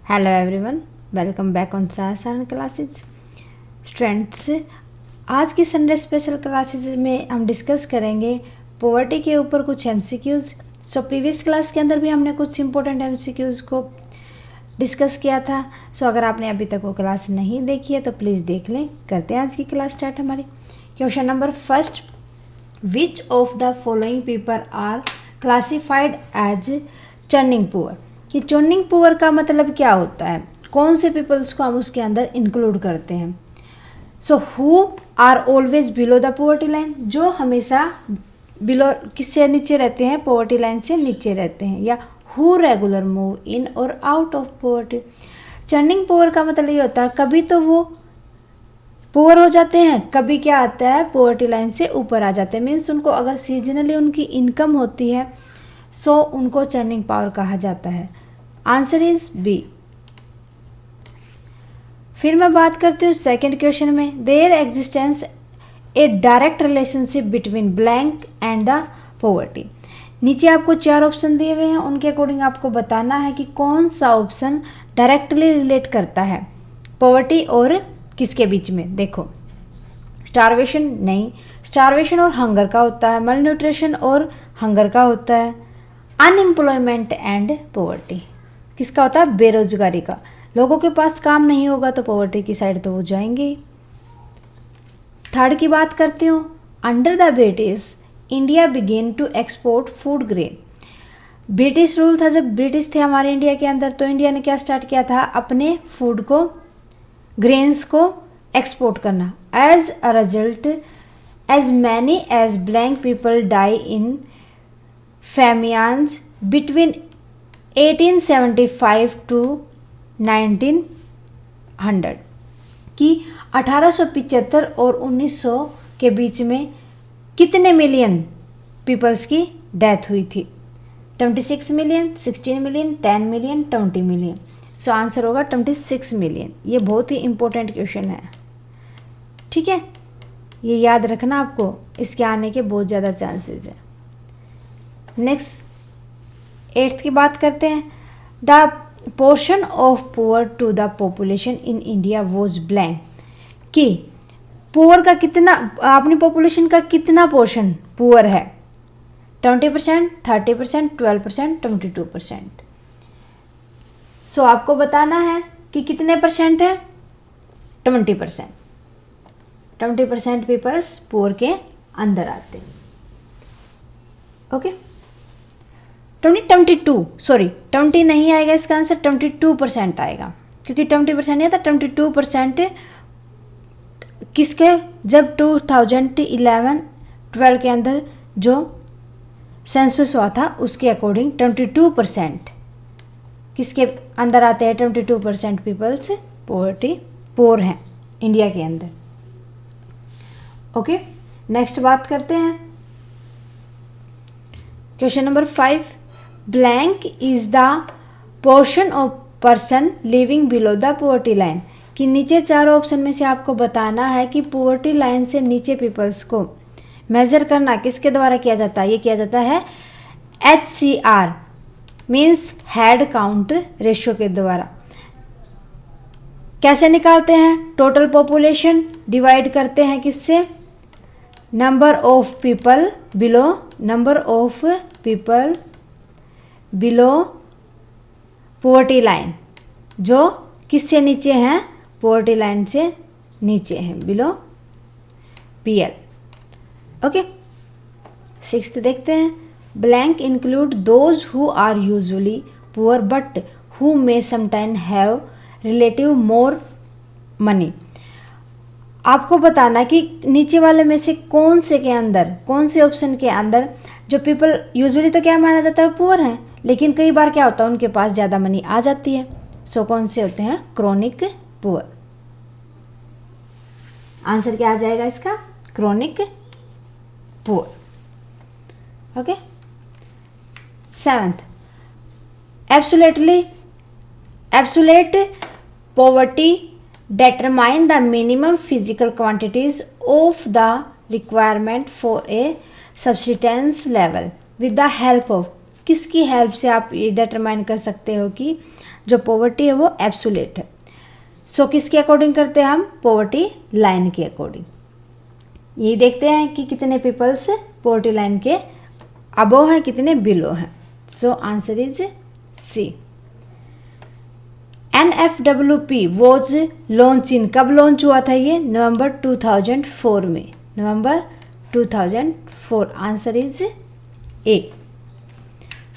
Hello everyone, welcome back on Saran classes. Students, आज की Sunday special classes में हम डिस्कस करेंगे पॉवर्टी के ऊपर कुछ एमसीक्यूज़। सो प्रीवियस क्लास के अंदर भी हमने कुछ इंपॉर्टेंट एमसीक्यूज़ को डिस्कस किया था। सो अगर आपने अभी तक वो क्लास नहीं देखी है तो प्लीज़ देख लें। करते हैं आज की क्लास स्टार्ट हमारी। Question number first, which of the following people are classified as churning poor. कि चर्निंग पुअर का मतलब क्या होता है, कौन से पीपल्स को हम उसके अंदर इंक्लूड करते हैं। So who are always below the poverty line, जो हमेशा बिलो किससे नीचे रहते हैं, पॉवर्टी लाइन से नीचे रहते हैं। या हु रेगुलर मूव इन और out of poverty. Churning poor का मतलब ये होता है कभी तो वो पुअर हो जाते हैं, कभी क्या आता है पॉवर्टी लाइन से ऊपर आ जाते हैं। मीन्स उनको अगर सीजनली उनकी इनकम होती है सो उनको चर्निंग पावर कहा जाता है। Answer is B. फिर मैं बात करती हूँ सेकंड क्वेश्चन में, there existence a direct relationship between blank and the poverty. नीचे आपको 4 ऑप्शन दिए हुए हैं, उनके अकॉर्डिंग आपको बताना है कि कौन सा ऑप्शन डायरेक्टली रिलेट करता है पॉवर्टी और किसके बीच में। देखो, स्टारवेशन नहीं, स्टारवेशन और हंगर का होता है, मल न्यूट्रिशन और हंगर का होता है। अनएम्प्लॉयमेंट एंड पॉवर्टी किसका होता है, बेरोजगारी का। लोगों के पास काम नहीं होगा तो पॉवर्टी की साइड तो वो जाएंगे। थर्ड की बात करती हूँ, under the British India began to export food grain. British rule था, जब ब्रिटिश थे हमारे इंडिया के अंदर तो इंडिया ने क्या स्टार्ट किया था, अपने फूड को, ग्रेन्स को एक्सपोर्ट करना। As a result as many as blank people die in famines between 1875 to 1900 कि 1875 और 1900 के बीच में कितने मिलियन पीपल्स की डेथ हुई थी। 26 million, 16 million, 10 million, 20 million. So answer होगा 26 मिलियन। ये बहुत ही इंपॉर्टेंट क्वेश्चन है, ठीक है, ये याद रखना आपको, इसके आने के बहुत ज़्यादा चांसेस है। नेक्स्ट 8th की बात करते हैं, the portion of poor to the population in India was blank. कि पुअर का कितना, अपनी पॉपुलेशन का कितना पोर्शन पुअर है, 20%, 30%, 12%, 22%। सो आपको बताना है कि कितने परसेंट है, 20%। 20% पीपल्स पुअर के अंदर आते हैं। ओके 20 नहीं आएगा इसका आंसर, 22% आएगा, क्योंकि 20% नहीं था, 22% किसके, जब 2011-12 के अंदर जो सेंसस हुआ था उसके अकॉर्डिंग 22% किसके अंदर आते हैं, 22% पीपल्स पॉवर्टी पोर हैं इंडिया के अंदर। ओके नेक्स्ट बात करते हैं question number 5, blank is the portion of person living below the poverty line. कि नीचे 4 ऑप्शन में से आपको बताना है कि पॉवर्टी लाइन से नीचे पीपल्स को मेजर करना किसके द्वारा किया जाता है। ये किया जाता है HCR means head count ratio के द्वारा। कैसे निकालते हैं, टोटल पॉपुलेशन डिवाइड करते हैं किससे, number of people below, number of people below poverty line, जो किससे नीचे हैं, पॉवर्टी लाइन से नीचे हैं, बिलो PL। ओके 6th देखते हैं, blank include those who are usually poor but who may sometime have relative more money. आपको बताना कि नीचे वाले में से कौन से के अंदर, कौन से ऑप्शन के अंदर जो पीपल यूजुअली तो क्या माना जाता है, पुअर हैं, लेकिन कई बार क्या होता है उनके पास ज़्यादा मनी आ जाती है। सो कौन से होते हैं, क्रॉनिक पुअर। आंसर क्या आ जाएगा इसका, chronic poor. Okay 7th, absolute poverty determine the minimum physical quantities of the requirement for a subsistence level with the help of। किसकी हेल्प से आप ये डिटरमाइन कर सकते हो कि जो पॉवर्टी है वो एब्सोल्यूट है। सो किसके अकॉर्डिंग करते हैं हम? पॉवर्टी लाइन के अकॉर्डिंग। ये देखते हैं कि कितने पीपल्स पॉवर्टी लाइन के अबोव हैं, कितने बिलो हैं। So answer is C. NFWP was launch in, कब लॉन्च हुआ था ये? नवंबर 2004 में, नवंबर 2004। Answer is a.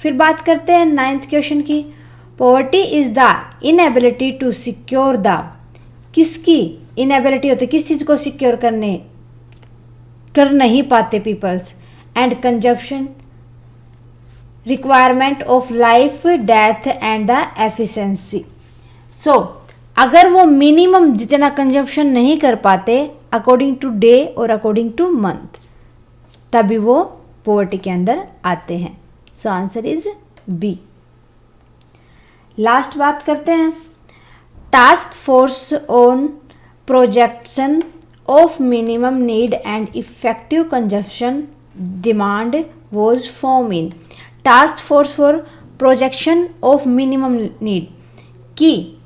फिर बात करते हैं 9th क्वेश्चन की। Poverty is the inability to secure the, किसकी इनएबिलिटी होती है? किस चीज़ को सिक्योर कर नहीं पाते peoples? And consumption requirement of life, death and the efficiency. So अगर वो मिनिमम जितना कंजप्शन नहीं कर पाते अकॉर्डिंग टू डे और अकॉर्डिंग टू मंथ, तभी वो पॉवर्टी के अंदर आते हैं। So answer is B. Last बात करते हैं। Task force on projection of minimum need and effective consumption demand was form in. Task force for projection of minimum need की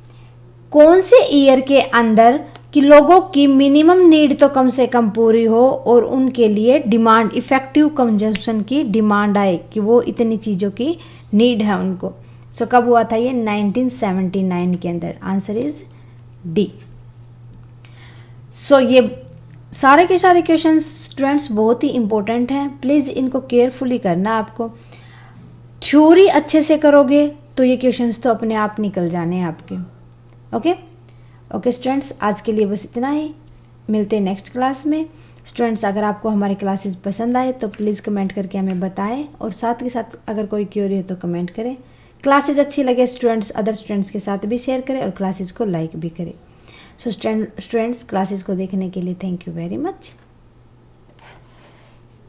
कौन से ईयर के अंदर कि लोगों की मिनिमम नीड तो कम से कम पूरी हो और उनके लिए डिमांड, इफेक्टिव कंजम्पशन की डिमांड आए कि वो इतनी चीज़ों की नीड है उनको। सो कब हुआ था ये? 1979 के अंदर। Answer is D. सो ये सारे के सारे क्वेश्चन स्टूडेंट्स बहुत ही इंपॉर्टेंट हैं, प्लीज़ इनको केयरफुली करना। आपको थ्योरी अच्छे से करोगे तो ये क्वेश्चंस तो अपने आप निकल जाने हैं आपके। ओके स्टूडेंट्स, आज के लिए बस इतना ही। मिलते हैं नेक्स्ट क्लास में। स्टूडेंट्स, अगर आपको हमारी क्लासेस पसंद आए तो प्लीज़ कमेंट करके हमें बताएं, और साथ के साथ अगर कोई क्वेरी है तो कमेंट करें। क्लासेस अच्छी लगे स्टूडेंट्स अदर स्टूडेंट्स के साथ भी शेयर करें और क्लासेस को लाइक भी करें। सो स्टूडेंट्स, क्लासेस को देखने के लिए थैंक यू वेरी मच।